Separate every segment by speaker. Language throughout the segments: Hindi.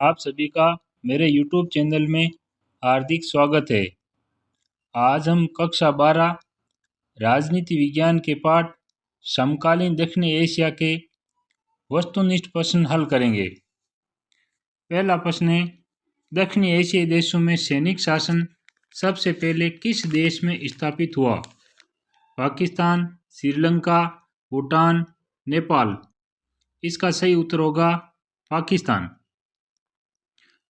Speaker 1: आप सभी का मेरे YouTube चैनल में हार्दिक स्वागत है। आज हम कक्षा 12 राजनीति विज्ञान के पाठ समकालीन दक्षिण एशिया के वस्तुनिष्ठ प्रश्न हल करेंगे। पहला प्रश्न है, दक्षिण एशियाई देशों में सैनिक शासन सबसे पहले किस देश में स्थापित हुआ? पाकिस्तान, श्रीलंका, भूटान, नेपाल। इसका सही उत्तर होगा पाकिस्तान।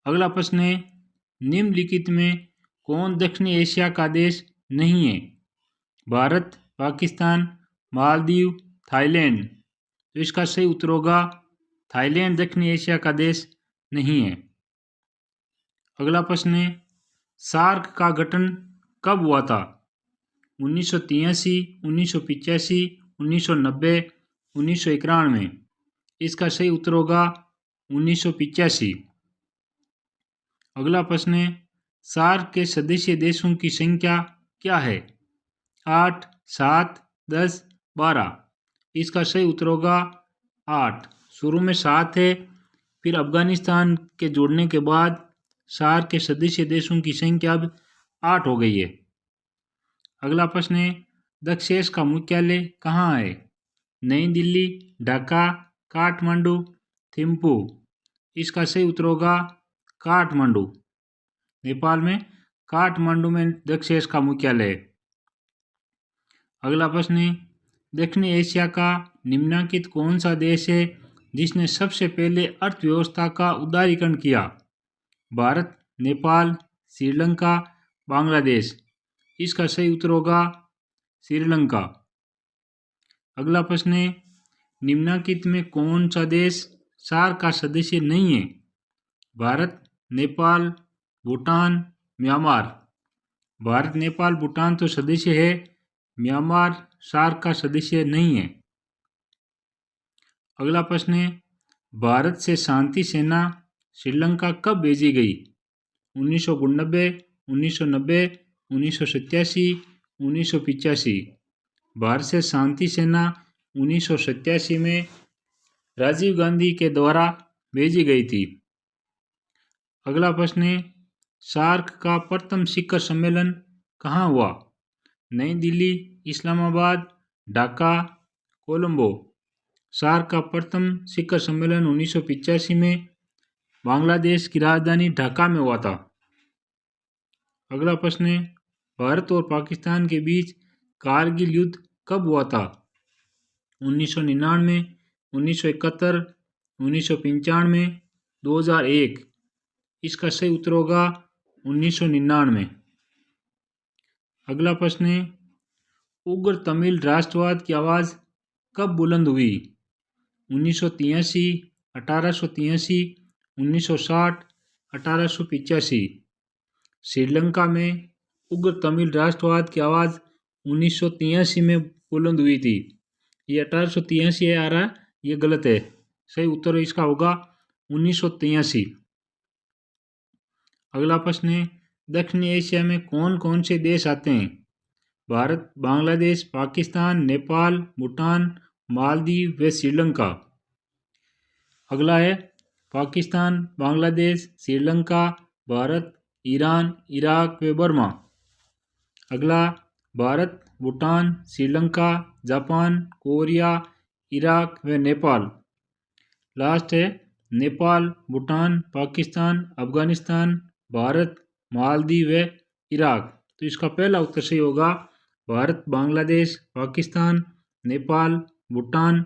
Speaker 1: अगला प्रश्न है, निम्नलिखित में कौन दक्षिण एशिया का देश नहीं है? भारत, पाकिस्तान, मालदीव, थाईलैंड। तो इसका सही उत्तर होगा थाईलैंड दक्षिण एशिया का देश नहीं है। अगला प्रश्न है, सार्क का गठन कब हुआ था? 1983, 1985, 1990, 1991। इसका सही उत्तर होगा 1985। अगला प्रश्न है, सार्क के सदस्य देशों की संख्या क्या है? 8, 7, 10, 12। इसका सही उत्तर होगा 8। शुरू में 7 है, फिर अफगानिस्तान के जुड़ने के बाद सार्क के सदस्य देशों की संख्या अब 8 हो गई है। अगला प्रश्न है, दक्षेस का मुख्यालय कहाँ है? नई दिल्ली, ढाका, काठमांडू, थिम्पू। इसका सही उत्तर होगा काठमांडू। नेपाल में काठमांडू में दक्षेस का मुख्यालय है। अगला प्रश्न है, दक्षिण एशिया का निम्नलिखित कौन सा देश है जिसने सबसे पहले अर्थव्यवस्था का उदारीकरण किया? भारत, नेपाल, श्रीलंका, बांग्लादेश। इसका सही उत्तर होगा श्रीलंका। अगला प्रश्न है, निम्नलिखित में कौन सा देश सार्क का सदस्य नहीं है? भारत, नेपाल, भूटान, म्यांमार। भारत, नेपाल, भूटान तो सदस्य है, म्यांमार सार्क का सदस्य नहीं है। अगला प्रश्न है, भारत से शांति सेना श्रीलंका कब भेजी गई? 1989, 1990, 1987, 1985। भारत से शांति सेना 1987 में राजीव गांधी के द्वारा भेजी गई थी। अगला प्रश्न है, सार्क का प्रथम शिखर सम्मेलन कहाँ हुआ? नई दिल्ली, इस्लामाबाद, ढाका, कोलंबो। सार्क का प्रथम शिखर सम्मेलन 1985 में बांग्लादेश की राजधानी ढाका में हुआ था। अगला प्रश्न है, भारत और पाकिस्तान के बीच कारगिल युद्ध कब हुआ था? 1999, 1971, 1995, 2001। इसका सही उत्तर होगा 1999। अगला प्रश्न है, उग्र तमिल राष्ट्रवाद की आवाज़ कब बुलंद हुई? 1983, 1883, 1960, 1885। श्रीलंका में उग्र तमिल राष्ट्रवाद की आवाज़ 1983 में बुलंद हुई थी। ये 1883 आ रहा है, ये गलत है। सही उत्तर इसका होगा 1983। अगला प्रश्न है, दक्षिण एशिया में कौन कौन से देश आते हैं? भारत, बांग्लादेश, पाकिस्तान, नेपाल, भूटान, मालदीव व श्रीलंका। अगला है पाकिस्तान, बांग्लादेश, श्रीलंका, भारत, ईरान, इराक व बर्मा। अगला Bharat, Bhutan, Sri Lanka, Japan, Korea, Iraq व नेपाल। लास्ट है नेपाल, भूटान, पाकिस्तान, अफगानिस्तान, भारत, मालदीव व इराक। तो इसका पहला उत्तर सही होगा भारत, बांग्लादेश, पाकिस्तान, नेपाल, भूटान,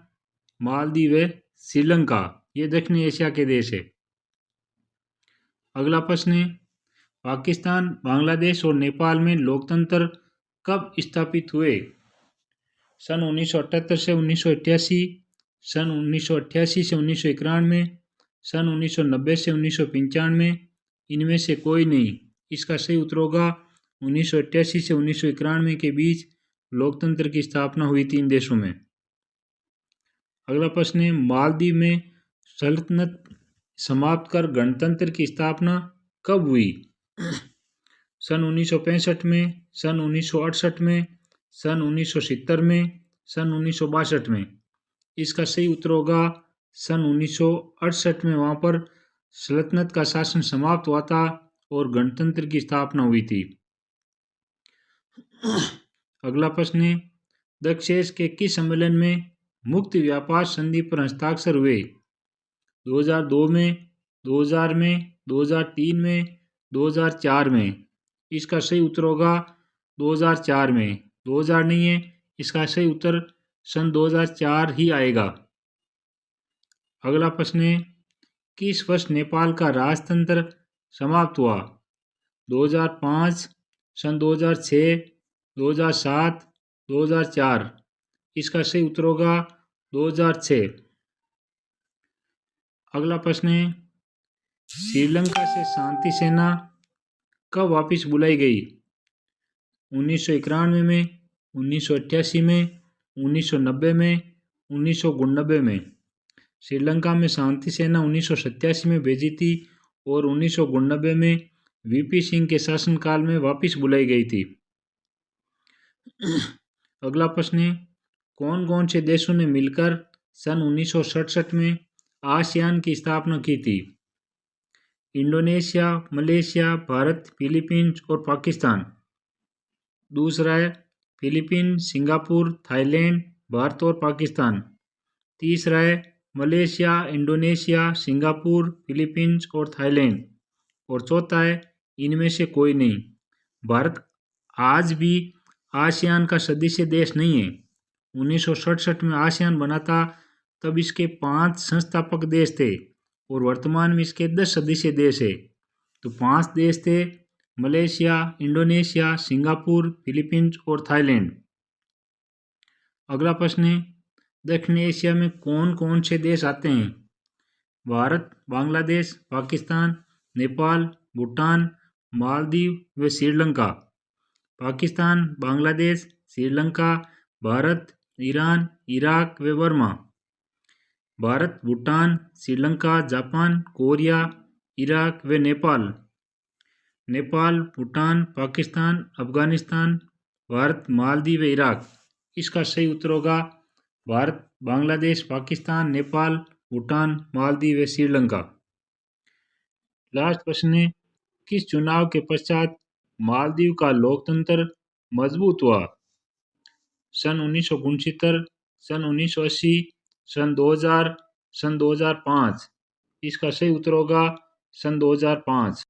Speaker 1: मालदीव व श्रीलंका। ये दक्षिण एशिया के देश है। अगला प्रश्न है, पाकिस्तान, बांग्लादेश और नेपाल में लोकतंत्र कब स्थापित हुए? सन 1978 से 1988, सन 1988 से 1991, सन 1990 से 1995। इनमें से कोई नहीं। इसका सही उत्तर होगा 1988 से 1991 के बीच लोकतंत्र की स्थापना हुई थी इन देशों में। अगला प्रश्न है, मालदीव में सल्तनत समाप्त कर गणतंत्र की स्थापना कब हुई? सन 1965 में, सन 1968 में, सन 1970 में, सन 1962 में। इसका सही उत्तर होगा सन 1968 में वहाँ पर सल्तनत का शासन समाप्त हुआ था और गणतंत्र की स्थापना हुई थी। अगला प्रश्न है, दक्षेस के किस सम्मेलन में मुक्त व्यापार संधि पर हस्ताक्षर हुए? 2002 में, 2000 में, 2003 में, 2004 में। इसका सही उत्तर होगा 2004 में। 2000 नहीं है, इसका सही उत्तर सन 2004 ही आएगा। अगला प्रश्न है, किस वर्ष नेपाल का राजतंत्र समाप्त हुआ? 2005, सन 2006, 2007, 2004। इसका सही उत्तर होगा 2006। अगला प्रश्न है, श्रीलंका से शांति सेना कब वापस बुलाई गई? 1991 में, 1988 में, 1990 में, 1999 में। श्रीलंका में शांति सेना 1987 में भेजी थी और 1999 में वीपी सिंह के शासनकाल में वापस बुलाई गई थी। अगला प्रश्न है, कौन कौन से देशों ने मिलकर सन 1967 में आसियान की स्थापना की थी? इंडोनेशिया, मलेशिया, भारत, फिलीपींस और पाकिस्तान। दूसरा है फिलीपींस, सिंगापुर, थाईलैंड, भारत और पाकिस्तान। तीसरा है मलेशिया, इंडोनेशिया, सिंगापुर, फिलीपींस और थाईलैंड। और चौथा है इनमें से कोई नहीं। भारत आज भी आसियान का सदस्य देश नहीं है। 1967 में आसियान बना था, तब इसके 5 संस्थापक देश थे और वर्तमान में इसके 10 सदस्य देश है। तो 5 देश थे, मलेशिया, इंडोनेशिया, सिंगापुर, फिलीपींस और थाईलैंड। अगला प्रश्न है, दक्षिण एशिया में कौन कौन से देश आते हैं? भारत, बांग्लादेश, पाकिस्तान, नेपाल, भूटान, मालदीव व श्रीलंका। पाकिस्तान, बांग्लादेश, श्रीलंका, भारत, ईरान, इराक व Burma. Bharat, Bhutan, Sri Lanka, Japan, Korea, Iraq व नेपाल। नेपाल, भूटान, पाकिस्तान, अफगानिस्तान, भारत, मालदीव व इराक। इसका सही उत्तर होगा भारत, बांग्लादेश, पाकिस्तान, नेपाल, भूटान, मालदीव व श्रीलंका। लास्ट प्रश्न है, किस चुनाव के पश्चात मालदीव का लोकतंत्र मजबूत हुआ? सन 1969, सन 1980, सन 2000, सन 2005। इसका सही उत्तर होगा सन 2005।